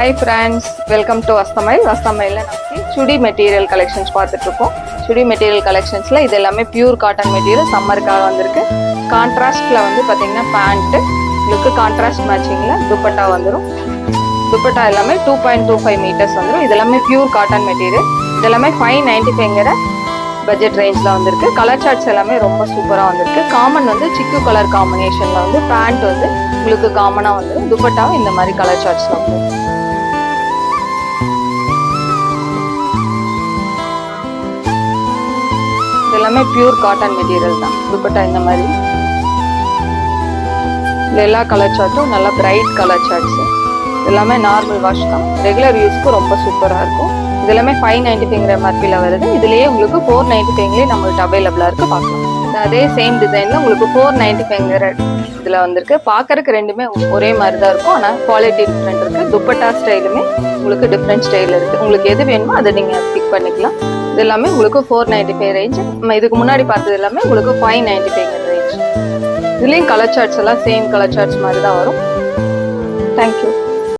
Hi friends, welcome to Vastamail. Vastamail நமக்கு சுடி material collections பார்த்துட்டு இருக்கோம். சுடி மெட்டீரியல் கலெக்ஷன்ஸ்ல இது எல்லாமே பியூர் காட்டன் மெட்டீரியல் சம்மருக்காக வந்திருக்கு. கான்ட்ராஸ்ட்ல வந்து பாத்தீங்கன்னா பேண்ட், உங்களுக்கு கான்ட்ராஸ்ட் மேட்சிங்ல துப்பட்டா வந்துரும். துப்பட்டா எல்லாமே 2.25 மீட்டர்ஸ் வந்துரும். இது எல்லாமே பியூர் காட்டன் மெட்டீரியல். இது எல்லாமே 595ங்கற பட்ஜெட் ரேஞ்ச்ல வந்திருக்கு. கலர் சார்ட்ஸ் எல்லாமே ரொம்ப சூப்பரா வந்திருக்கு. காமன் வந்து சிக்கு கலர் காம்பினேஷன்ல வந்து பேண்ட் வந்து உங்களுக்கு காமனா வந்துரும். துப்பட்டா இந்த மாதிரி கலர் சார்ட்ஸ்ல வந்துரும். எல்லாமே பியூர் காட்டன் மெட்டீரியல் தான். துப்பட்டா இந்த மாதிரி எல்லா கலர் சார்ட்டும் நல்லா பிரைட் கலர் சார்ட்ஸ். எல்லாமே நார்மல் வாஷ் தான். ரெகுலர் யூஸ்க்கு ரொம்ப சூப்பரா இருக்கும். இது எல்லாமே 595ங்கற MRPல வருது. இதுலயே உங்களுக்கு 495லயே நம்மளுக்கு அவைலபிளா இருக்கு. பார்க்கலாம். அதே சேம் டிசைன்ல உங்களுக்கு 495ங்கற இதுல வந்திருக்கு. பார்க்கறதுக்கு ரெண்டுமே ஒரே மாதிரி தான் இருக்கும். ஆனா குவாலிட்டி டிஃபரெண்ட் இருக்கு. துப்பட்டா ஸ்டைலுமே உங்களுக்கு டிஃபரெண்ட் ஸ்டைல் இருக்கு. உங்களுக்கு எது வேணுமோ அதை நீங்க பிக் பண்ணிக்கலாம். இது எல்லாமே உங்களுக்கு 495 ரேஞ்ச். நம்ம இதுக்கு முன்னாடி பார்த்தது எல்லாமே உங்களுக்கு 595 ரேஞ்ச். இதுலயும் கலர் சார்ட்ஸ் எல்லாம் சேம் கலர் சார்ட்ஸ் மாதிரி தான் வரும். தேங்க்யூ.